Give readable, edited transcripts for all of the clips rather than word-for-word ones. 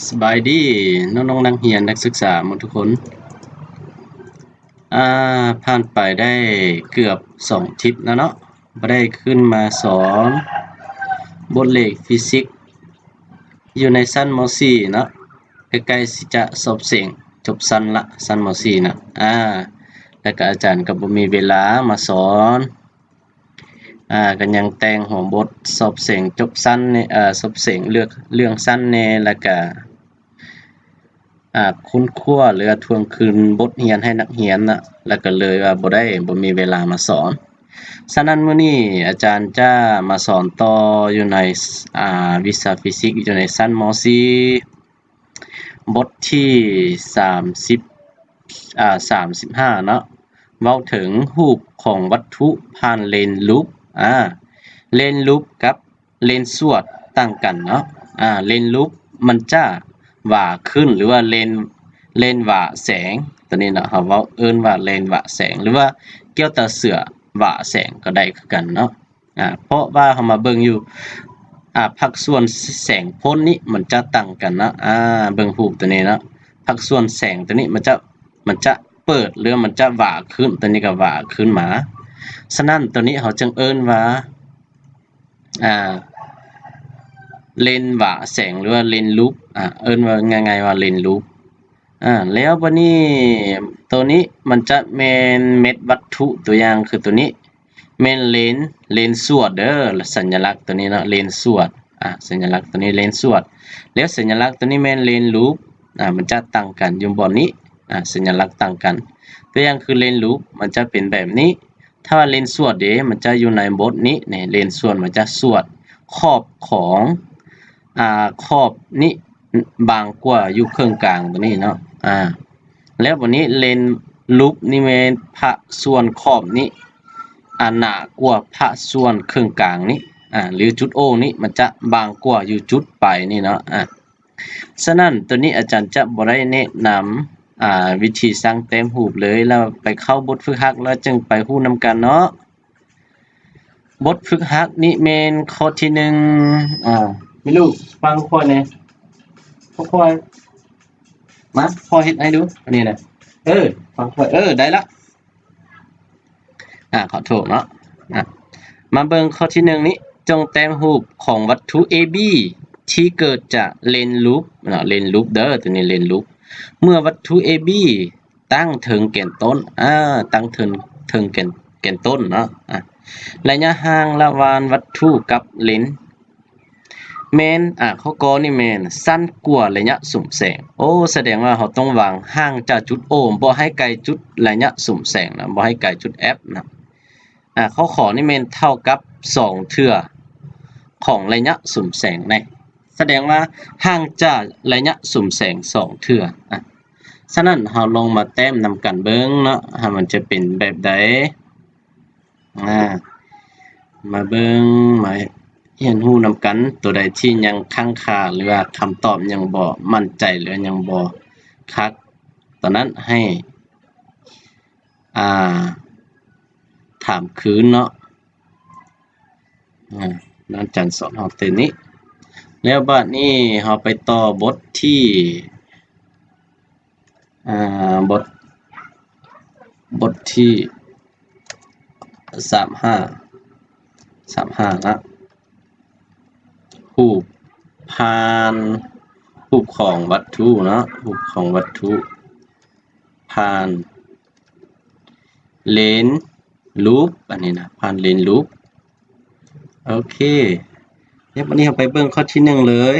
สบายดีน้องๆนักเรียนนักศึกษาหมดทุกคนผ่านไปได้เกือบ2ทิปแล้วเนาะบ่ได้ขึ้นมาสอนบทเลขฟิสิกส์อยู่ในชั้นม .4 เนาะใกล้ๆสิจะสอบเสียงจบชั้นละชั้นม .4 นะแล้วก็อาจารย์ก็บ่มีเวลามาสอนก็ยังแต่งหัวบทสอบเสียงจบชั้นนี่สอบเสียงเรื่องชั้นแน่แล้วก็ค้นคว้าหรือทวงคืนบทเรียนให้นักเรียนนะแล้วก็เลยว่าบ่มีเวลามาสอนฉะนั้นมื้อนี้อาจารย์จะมาสอนต่ออยู่ในวิชาฟิสิกส์อยู่ในชั้นม .4 บทที่35เนาะเว้าถึงรูปของวัตถุผ่านเลนลูปเลนลูปกับเลนสวดต่างกันเนาะเลนลูปมันจะว่าขึ้นหรือว่าเลนว่าแสงตัวนี้เนาะเฮาเว้าเอิ้นว่าเลนว่าแสงหรือว่าเกี่ยวตาเสือว่าแสงก็ได้คือกันเนาะเพราะว่าเฮามาเบิ่งอยู่ภาคส่วนแสงพ้นนี้มันจะต่างกันเนาะเบิ่งรูปตัวนี้เนาะภาคส่วนแสงตัวนี้มันจะเปิดหรือมันจะว่าขึ้นตัวนี้ก็ว่าขึ้นมาฉะนั้นตัวนี้เขาจึงเอิ้นว่าเลนว่าแสงหรือว่าเลนลูปเอิ้นว่าง่ายๆว่าเลนลูปแล้วบัดนี้ตัวนี้มันจะแม่นเม็ดวัตถุตัวอย่างคือตัวนี้แม่นเลนสวดเด้อสัญลักษณ์ตัวนี้เนาะเลนสวดสัญลักษณ์ตัวนี้เลนสวดแล้วสัญลักษณ์ตัวนี้แม่นเลนลูปมันจะต่างกันอยู่บ่นี้สัญลักษณ์ต่างกันตัวอย่างคือเลนลูปมันจะเป็นแบบนี้ถ้าว่าเลนสวดเด้มันจะอยู่ในบทนี้นี่เลนสวดมันจะสวดขอบของขอบนี้บางกว่าอยู่ครึ่งกลางตัวนี้เนาะแล้ววันนี้เลนลูปนี่แม่นพระส่วนขอบนี้หนากว่าพระส่วนครึ่งกลางนี้หรือจุด O นี้มันจะบางกว่าอยู่จุดปลายนี่เนาะฉะนั้นตัวนี้อาจารย์จะบ่ได้แนะนำวิธีสร้างแต้มรูปเลยแล้วไปเข้าบทฝึกหัดแล้วจึงไปฮู้นำกันเนาะบทฝึกหัดนี่แม่นข้อที่1มีลูกฟังค่อยแน่ค่อยมาพอเฮ็ดให้ดูอันนี้นะฟังค่อยได้ละขอโทษเนาะมาเบิ่งข้อที่1นี้จงแต้มรูปของวัตถุ AB ที่เกิดจากเลนลูปเลนลูปเด้อตัวนี้เลนลูปเมื่อวัตถุ AB ตั้งถึงแก่นต้นตั้งถึงแก่นต้นเนาะระยะห่างระหว่างวัตถุกับเลนแม่นข้อกอนี่แม่นสั้นกว่าระยะสุ่มแสงแสดงว่าเราต้องวางห่างจากจุด O บ่ให้ไกลจุดระยะสุ่มแสงนะบ่ให้ไกลจุด F นะข้อขอนี่แม่นเท่ากับ2เทื่อของระยะสุ่มแสงนะแสดงว่าห่างจากระยะสุ่มแสง2เทื่อฉะนั้นเราลองมาแต้มนำกันเบิ่งเนาะมันจะเป็นแบบใดมาเบิ่งมาเรียนรู้นำกันตัวใดที่ยังค้างคาหรือว่าคำตอบยังบ่มั่นใจหรือยังบ่คักตอนนั้นให้ถามคืนเนาะอาจารย์สอนเราตัวนี้แล้วบัดนี้เราไปต่อบทที่บทที่35นะรูปผ่านรูปของวัตถุเนาะรูปของวัตถุผ่านเลนลูปอันนี้นะผ่านเลนลูปโอเคเดี๋ยววันนี้เราไปเบิ่งข้อที่1เลย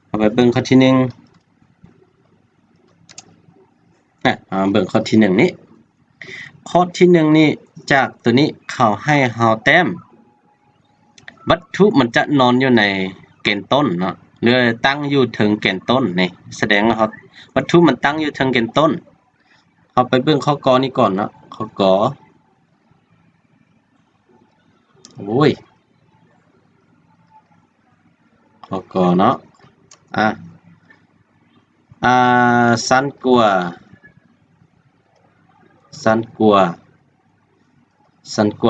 เอาไปเบิ่งข้อที่1เบิ่งข้อที่1นี้ข้อที่1นี่จากตัวนี้เขาให้เฮาแต้มวัตถุมันจะนอนอยู่ในแกนต้นเนาะหรือตั้งอยู่ถึงแกนต้นนี่แสดงว่าวัตถุมันตั้งอยู่ถึงแกนต้นเอาไปเบิ่งข้อกอนี้ก่อนเนาะข้อกอข้อกอเนาะสั้นกว่า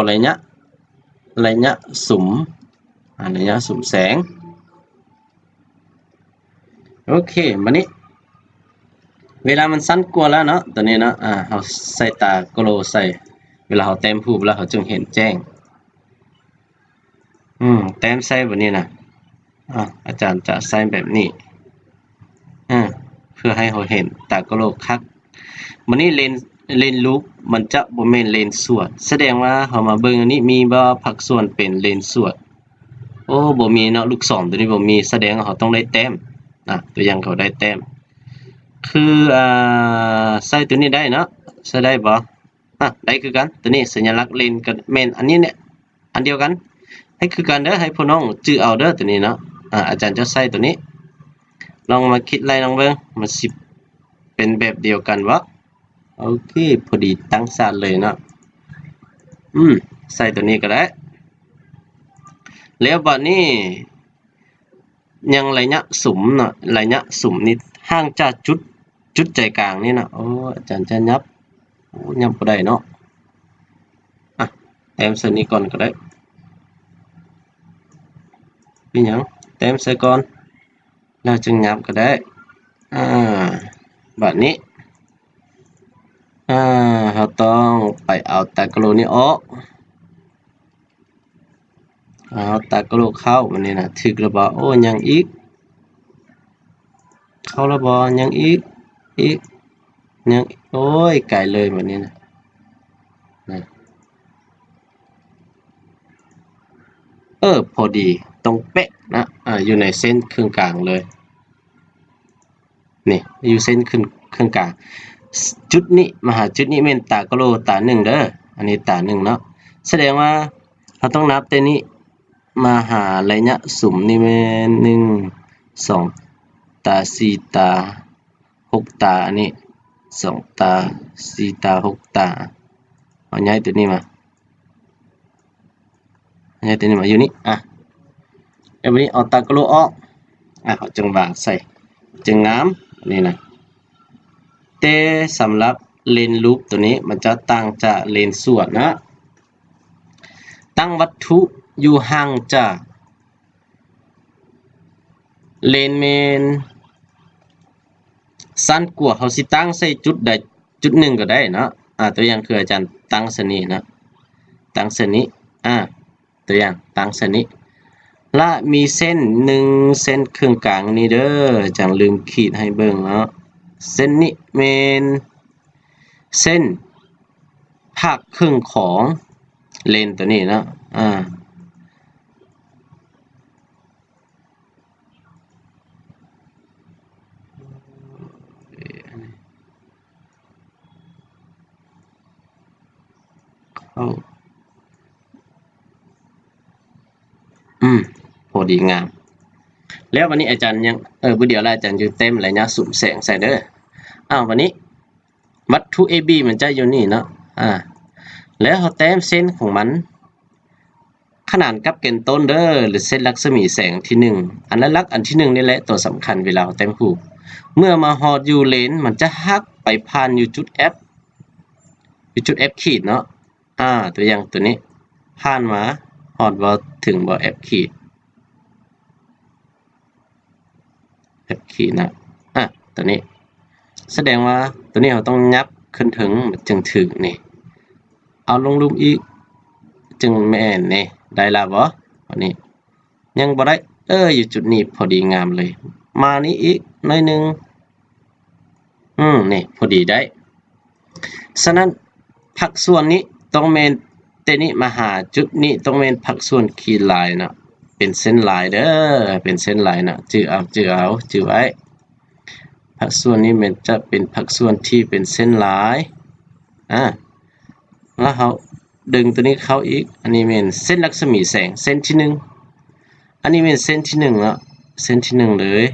ระยะสุ่มแสง โอเคบัดนี้เวลามันสั้นกว่าแล้วเนาะตัวนี้เนาะเราใส่ตากโลใส่เวลาเราแต้มรูปแล้วเขาจึงเห็นแจ้งแต้มใส่แบบนี้นะอาจารย์จะใส่แบบนี้เพื่อให้เขาเห็นตากโลคักวันนี้เลนลูปมันจะบ่แม่นเลนส่วนแสดงว่าเขามาเบิ่งอันนี้มีบ่ผักส่วนเป็นเลนส่วนโอ้บ่มีเนาะลูกศรตัวนี้บ่มีแสดงว่าเขาต้องได้แต้มตัวอย่างเขาได้แต้มคือใส่ตัวนี้ได้เนาะใส่ได้บ่ได้คือกันตัวนี้สัญลักษณ์เลนกับแม่นอันนี้เนี่ยอันเดียวกันให้คือกันเด้อให้พี่น้องจื้อเอาเด้อตัวนี้เนาะอาจารย์จะใส่ตัวนี้ลองมาคิดไล่ลองเบิ่งมันสิเป็นแบบเดียวกันวะโอเคพอดีตั้งซานเลยเนาะใส่ตัวนี้ก็ได้แล้วบัดนี้ยังระยะสุ่มเนาะระยะสุ่มนี่ห่างจากจุดใจกลางนี่นะโอ้อาจารย์จะยับบ่ได้เนาะแต้มใส่นี้ก่อนก็ได้เป็นหยังแต้มใส่ก่อนแล้วจึงยับก็ได้บัดนี้เราต้องไปเอาตากโลนี้ออกเอาตากโลเข้ามันนี่นะถึกแล้วบ่โอ้ยังอีกเข้าแล้วบ่ยังอีกยังโอ้ยไกลเลยแบบนี้นะพอดีตรงเป๊ะนะอยู่ในเส้นครึ่งกลางเลยนี่อยู่เส้นครึ่งกลางจุดนี้มาหาจุดนี้เป็นตากโลตาหนึ่งเด้ออันนี้ตาหนึ่งเนาะแสดงว่าเราต้องนับตัวนี้มาหาระยะสุ่มนี่เป็น1 2 ตา4 ตา6 ตาอันนี้2 ตา4 ตา6 ตาเอาย้ายตัวนี้มาอยู่นี่แล้ววันนี้เอาตากโลออกเขาจึงวางใส่จึงงามนี่นะแต่สำหรับเลนลูปตัวนี้มันจะต่างจากเลนส่วนนะตั้งวัตถุอยู่ห่างจากเลนเมนสั้นกว่าเขาสิตั้งใส่จุดใดจุดหนึ่งก็ได้เนาะตัวอย่างคืออาจารย์ตั้งเส้นนี้นะตั้งเส้นนี้ตัวอย่างตั้งเส้นนี้และมีเส้น1เส้นครึ่งกลางนี่เด้อจังลืมขีดให้เบิ่งเนาะเส้นนี้เป็นเส้นภาคครึ่งของเลนตัวนี้เนาะพอดีงามแล้ววันนี้อาจารย์ยังบุเดียวแล้วอาจารย์จะเต็มระยะสุ่มแสงใส่เด้อวันนี้วัตถุ AB มันจะอยู่นี่เนาะแล้วเขาแต้มเส้นของมันขนานกับแกนต้นเด้อหรือเส้นรัศมีแสงที่1อันลักอันที่1นี่แหละตัวสำคัญเวลาแต้มรูปเมื่อมาฮอดอยู่เลนมันจะหักไปผ่านอยู่จุด F อยู่จุด F ขีดเนาะตัวอย่างตัวนี้ผ่านมาฮอดบ่ถึงบ่ F ขีด F ขีดนะตัวนี้แสดงว่าตัวนี้เราต้องยับขึ้นถึงจึงถึงนี่เอาลงรูปอีกจึงแม่นนี่ได้ละบ่อันนี้ยังบ่ได้อยู่จุดนี้พอดีงามเลยมานี้อีกหน่อยนึงนี่พอดีได้ฉะนั้นผักส่วนนี้ต้องแม่นแต่นี้มาหาจุดนี้ต้องแม่นผักส่วนขีดลายนะเป็นเส้นลายเด้อเป็นเส้นลายนะจื้อไว้ผักส่วนนี้มันจะเป็นผักส่วนที่เป็นเส้นลายแล้วเขาดึงตัวนี้เข้าอีกอันนี้เป็นเส้นรัศมีแสงเส้นที่1อันนี้เป็นเส้นที่1แล้วเส้นที่1เลย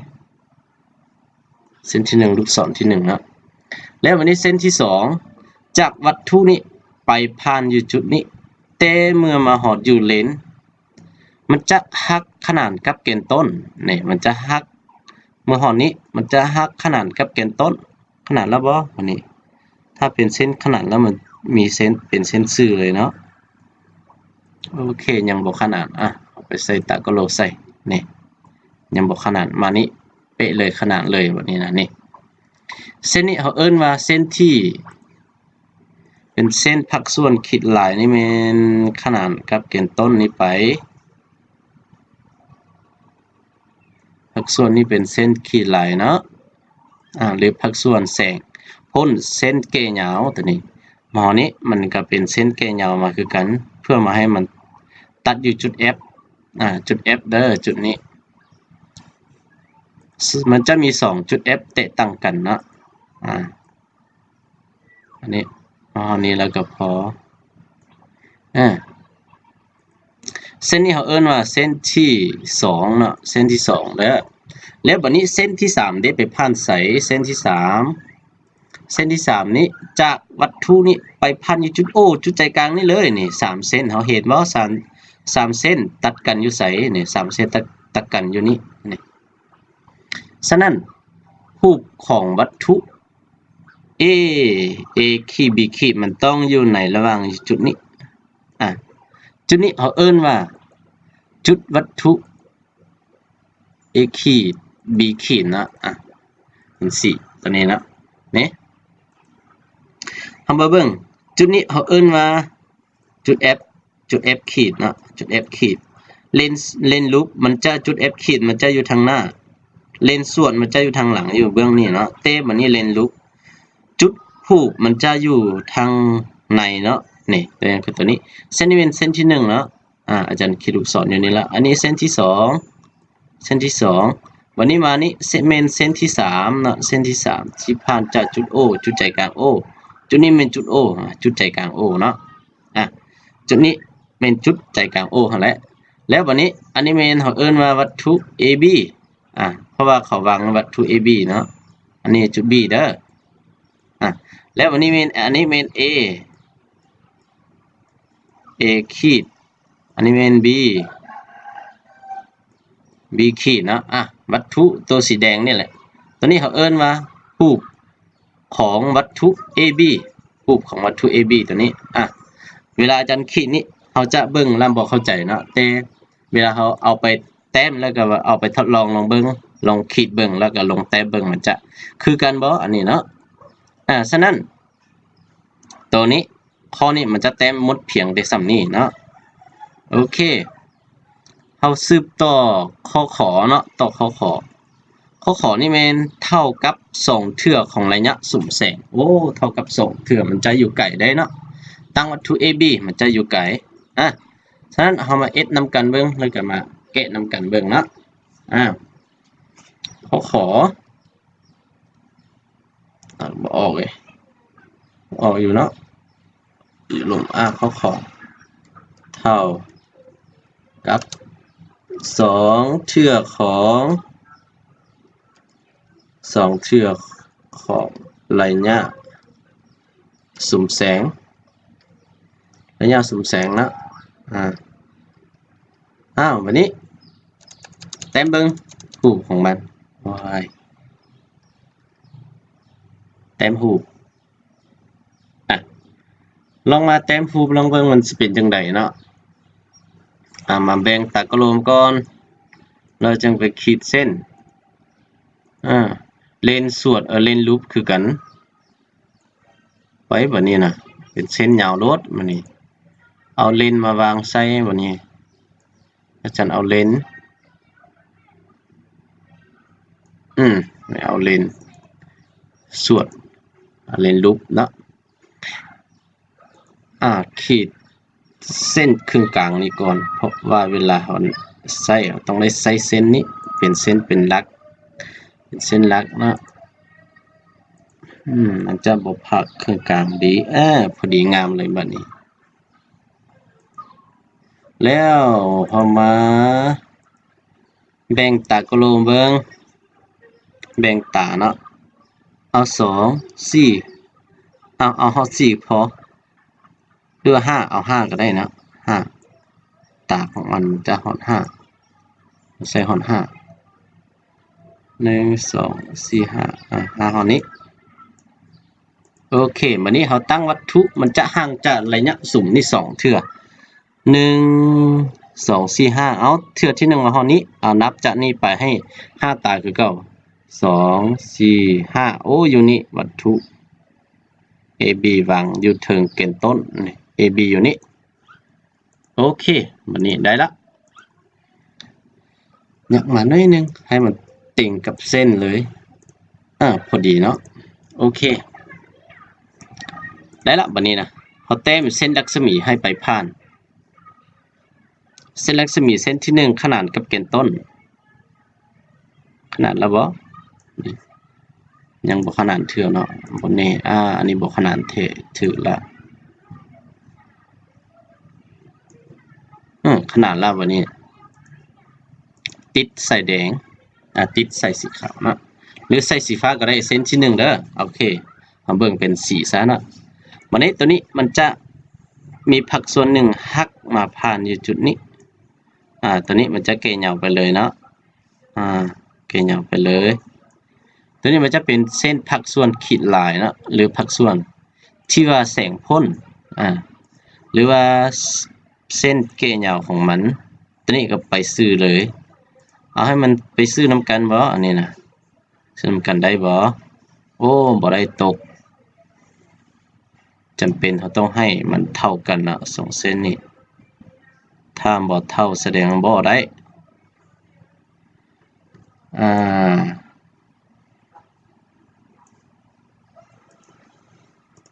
เส้นที่1ลูกศรที่1แล้วแล้ววันนี้เส้นที่2จากวัตถุนี้ไปผ่านอยู่จุดนี้แต่เมื่อมาหอดอยู่เลนมันจะหักขนานกับแกนต้นนี่มันจะหักเมื่อหอดนี้มันจะหักขนานกับแกนต้นขนาดแล้วบ่อันนี้ถ้าเป็นเส้นขนาดแล้วมันมีเส้นเป็นเส้นซื่อเลยเนาะโอเคยังบ่ขนาดเอาไปใส่ตากโลใส่นี่ยังบ่ขนาดมานี้ เป๊ะเลยขนาดเลยแบบนี้นะนี่เส้นนี้เขาเอิ้นว่าเส้นที่เป็นเส้นผักส่วนขีดหลายนี่มันขนานกับเกณฑ์ต้นนี้ไปผักส่วนนี้เป็นเส้นขีดหลายเนาะหรือผักส่วนแสงพ้นเส้นเกยาวตัวนี้หมอนี้มันก็เป็นเส้นเกยาวมาคือกันเพื่อมาให้มันตัดอยู่จุด F จุด F เด้อจุดนี้มันจะมี2จุด F เตะตั้งกันเนาะอันนี้แล้วก็พอเส้นนี้เขาเอิ้นว่าเส้นที่2เนาะเส้นที่2แล้วบัดนี้เส้นที่3ได้ไปผ่านใสเส้นที่3เส้นที่3นี้จากวัตถุนี้ไปผ่านอยู่จุด O จุดใจกลางนี่เลยนี่3เส้นเขาเห็นว่า3เส้นตัดกันอยู่ไสนี่3เส้นตัดกันอยู่นี่ฉะนั้นรูปของวัตถุ A ขีด B ขีดมันต้องอยู่ในระหว่างจุดนี้จุดนี้เขาเอิ้นว่าจุดวัตถุ A ขีด B ขีดนะเป็น4ตัวนี้นะนี่ทำมาเบิ่งจุดนี้เขาเอิ้นว่าจุด F ขีดนะจุด F ขีดเลนลูปมันจะจุด F ขีดมันจะอยู่ทางหน้าเลนส่วนมันจะอยู่ทางหลังอยู่เบื้องนี้เนาะเต้มันนี่เลนลูปจุดผูกมันจะอยู่ทางในเนาะนี่ตัวอย่างคือตัวนี้เส้นนี้เป็นเส้นที่1เนาะอาจารย์ขีดลูกศรอยู่นี่ละอันนี้เส้นที่2วันนี้มานี่เส้นที่3เนาะเส้นที่3ที่ผ่านจากจุด O จุดใจกลาง O จุดนี้เป็นจุด O จุดใจกลาง O เนาะจุดนี้เป็นจุดใจกลาง O หั่นแหละแล้ววันนี้อันนี้เป็นเขาเอิ้นว่าวัตถุ AB เพราะว่าเขาวางวัตถุ AB เนาะอันนี้จุด B เด้อแล้ววันนี้อันนี้เป็น A ขีดอันนี้เป็น B ขีดเนาะวัตถุตัวสีแดงนี่แหละตัวนี้เขาเอิ้นว่ารูปของวัตถุ AB รูปของวัตถุ AB ตัวนี้เวลาอาจารย์ขีดนี้เขาจะเบิ่งแล้วบ่เข้าใจเนาะแต่เวลาเขาเอาไปแต้มแล้วก็เอาไปทดลองลองเบิ่งลองขีดเบิ่งแล้วก็ลงแต้มเบิ่งมันจะคือกันบ่อันนี้เนาะฉะนั้นตัวนี้ข้อนี้มันจะแต้มหมดเพียงแต่ส่ำนี้เนาะโอเคเฮาสืบต่อข้อขอเนาะต่อข้อขอนี่แม่นเท่ากับ2เทื่อของระยะสุ่มแสงเท่ากับ2เทื่อมันจะอยู่ไกลได้เนาะตั้งวัตถุ AB มันจะอยู่ไกลฉะนั้นเฮามา S นำกันเบิ่งแล้วก็มาแกะนำกันเบิ่งเนาะข้อขอบ่ออกเลยออกอยู่เนาะอยู่ลงข้อขอเท่ากับ2เทื่อของระยะสุ่มแสงนะวันนี้แต้มเบิ่งรูปของมันแต้มรูปลองมาแต้มรูปลองเบิ่งมันสิเป็นจังไดเนาะมาแบ่งตากลมก่อนเราจึงไปขีดเส้นเลนส่วนเลนลูปคือกันไว้แบบนี้นะเป็นเส้นยาวโลดมันนี่เอาเลนมาวางใส่แบบนี้อาจารย์เอาเลนไม่เอาเลนส่วนเลนลูปเนาะขีดเส้นครึ่งกลางนี้ก่อนเพราะว่าเวลาเราใส่ต้องได้ใส่เส้นนี้เป็นเส้นเป็นลักเป็นเส้นลักเนาะมันจะบ่พักครึ่งกลางดีพอดีงามเลยบัดนี้แล้วพอมาแบ่งตากลมเบิ่งแบ่งตาเนาะเอา2 4เอาฮอด4พอหรือ5เอา5ก็ได้นะ5ตาของมันจะฮอด5ใส่ฮอด5 1 2 4 5ฮอดนี้โอเคบัดนี้เราตั้งวัตถุมันจะห่างจากระยะสุ่มนี่2เทื่อ1 2 4 5เอาเทื่อที่1มาฮอดนี้เอานับจากนี้ไปให้5ตาคือเก่า 2 4 5โอ้อยู่นี่วัตถุ AB วางอยู่ถึงแกนต้นนี่ AB อยู่นี่โอเควันนี้ได้ละอยากมาหน่อยนึงให้มันติ่งกับเส้นเลยพอดีเนาะโอเคได้ละวันนี้นะเขาแต้มเส้นรัศมีให้ไปผ่านเส้นรัศมีเส้นที่1ขนานกับแกนต้นขนาดแล้วบ่ยังบ่ขนานเถื่อเนาะบนนี้อันนี้บ่ขนานถือละขนาดแล้ววันนี้ติดใส่แดงติดใส่สีขาวเนาะหรือใส่สีฟ้าก็ได้เส้นที่1เด้อโอเคเอาเบิ่งเป็นสีซะเนาะวันนี้ตัวนี้มันจะมีผักส่วนหนึ่งหักมาผ่านอยู่จุดนี้ตัวนี้มันจะเกยเหยาไปเลยเนาะเกยเหยาไปเลยตัวนี้มันจะเป็นเส้นผักส่วนขีดลายเนาะหรือผักส่วนที่ว่าแสงพ่นหรือว่าเส้นเกยเหยาของมันตัวนี้ก็ไปซื้อเลยเอาให้มันไปซื้อน้ำกันบ่อันนี้นะซื้อน้ำกันได้บ่โอ้บ่ได้ตกจำเป็นเขาต้องให้มันเท่ากันนะ2เส้นนี้ถ้าบ่เท่าแสดงบ่ได้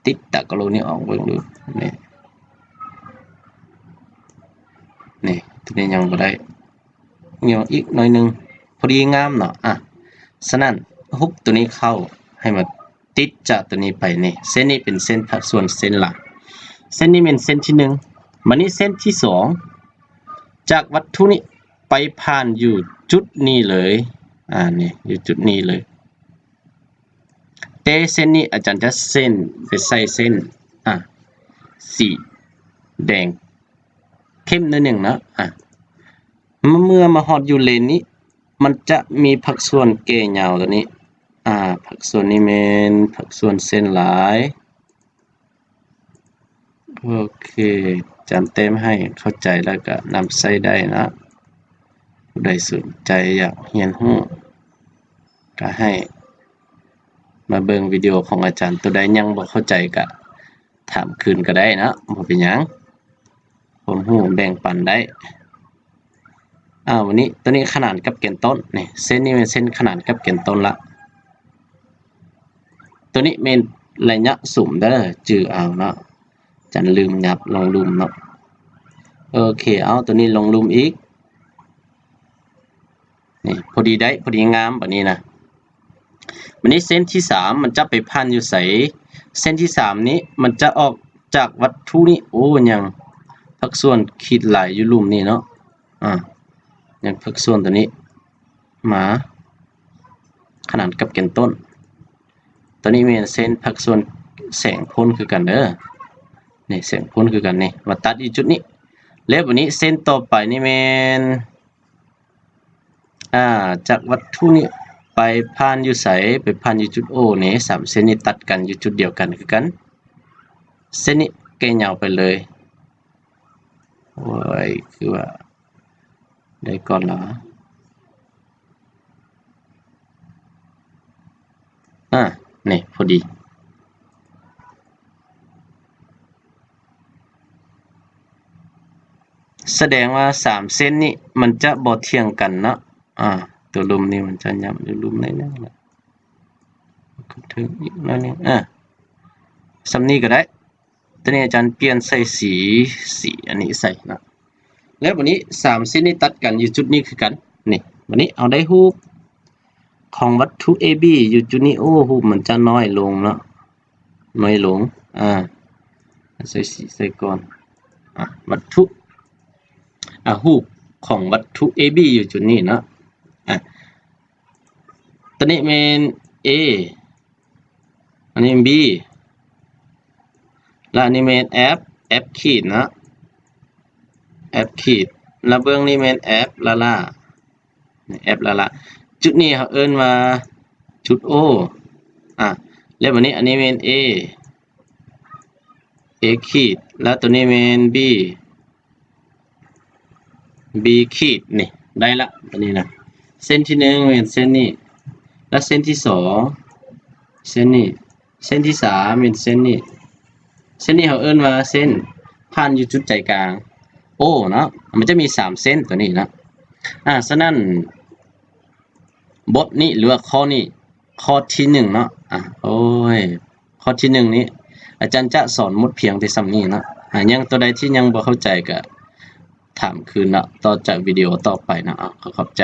ติดตะกะโลนี่ออกเบิ่งดูนี่ตัวนี้ยังบ่ได้เหี่ยวอีกหน่อยนึงพอดีงามเนาะฉะนั้นฮุบตัวนี้เข้าให้มันติดจากตัวนี้ไปนี่เส้นนี้เป็นเส้นผักส่วนเส้นหลักเส้นนี้เป็นเส้นที่1มันนี้เส้นที่2จากวัตถุนี้ไปผ่านอยู่จุดนี้เลยนี่อยู่จุดนี้เลยแต่เส้นนี้อาจารย์จะเส้นไปใส่เส้นสีแดงเข้มนิดนึงนะเมื่อมาฮอดอยู่เลนนี้มันจะมีผักส่วนเกยเหยาตัวนี้ผักส่วนนี้เป็นผักส่วนเส้นหลายโอเคจำเต็มให้เข้าใจแล้วก็นำใส่ได้นะผู้ใดสนใจอยากเรียนรู้ก็ให้มาเบิ่งวิดีโอของอาจารย์ตัวใดยังบ่เข้าใจก็ถามคืนก็ได้นะบ่เป็นหยังผมรู้แบ่งปันได้วันนี้ตัวนี้ขนานกับแกนต้นนี่เส้นนี้เป็นเส้นขนานกับแกนต้นละตัวนี้เป็นระยะสุ่มเด้อจื่อเอาเนาะจันลืมยับลงลุมเนาะโอเคเอาตัวนี้ลงลุมอีกนี่พอดีได้พอดีงามแบบนี้นะวันนี้เส้นที่3มันจะไปพันอยู่ใส่เส้นที่3นี้มันจะออกจากวัตถุนี้โอ้ยังผักส่วนขีดลายอยู่ลุมนี่เนาะอย่างผักส่วนตัวนี้มาขนานกับแกนต้นตัวนี้เป็นเส้นผักส่วนแสงพ่นคือกันเด้อนี่แสงพ่นคือกันนี่มาตัดอีกจุดนี้แล้ววันนี้เส้นต่อไปนี่เป็นจากวัตถุนี้ไปผ่านอยู่ใสไปผ่านอยู่จุด O นี่3เส้นนี้ตัดกันอยู่จุดเดียวกันคือกันเส้นนี้เกยเหยาไปเลยโอ้ยคือว่าได้ก่อนแล้วนี่พอดีแสดงว่า3เส้นนี้มันจะบ่เที่ยงกันเนาะตัวลุมนี่มันจะย้ำอยู่ลุมในนั้นแหละก็ถึงอีกหน่อยนึงสำนี้ก็ได้ตอนนี้อาจารย์เปลี่ยนใส่สีอันนี้ใส่นะแล้ววันนี้3เส้นนี้ตัดกันอยู่จุดนี้คือกันนี่วันนี้เอาได้รูปของวัตถุ AB อยู่จุดนี้โอ้รูปมันจะน้อยลงเนาะน้อยลงใส่สีใส่ก่อนวัตถุรูปของวัตถุ AB อยู่จุดนี้เนาะตัวนี้เป็น A อันนี้ B และอันนี้เป็น F ขีดนะ F ขีดแล้วเบื้องนี้เป็น F ละF ละจุดนี้เขาเอิ้นว่าจุด O แล้ววันนี้อันนี้เป็น A ขีดแล้วตัวนี้เป็น B ขีดนี่ได้ละตัวนี้นะเส้นที่1เป็นเส้นนี้ และเส้นที่สองเส้นนี้เส้นที่สามเป็นเส้นนี้เส้นนี้เขาเอิ้นว่าเส้นผ่านอยู่จุดใจกลางโอ้เนาะมันจะมี3เส้นตัวนี้นะฉะนั้นบทนี้หรือว่าข้อนี้ข้อที่1เนาะโอ้ยข้อที่1นี้อาจารย์จะสอนหมดเพียงแต่ส่ำนี้เนาะยังตัวใดที่ยังบ่เข้าใจก็ถามคืนเนาะต่อจากวิดีโอต่อไปนะขอบใจ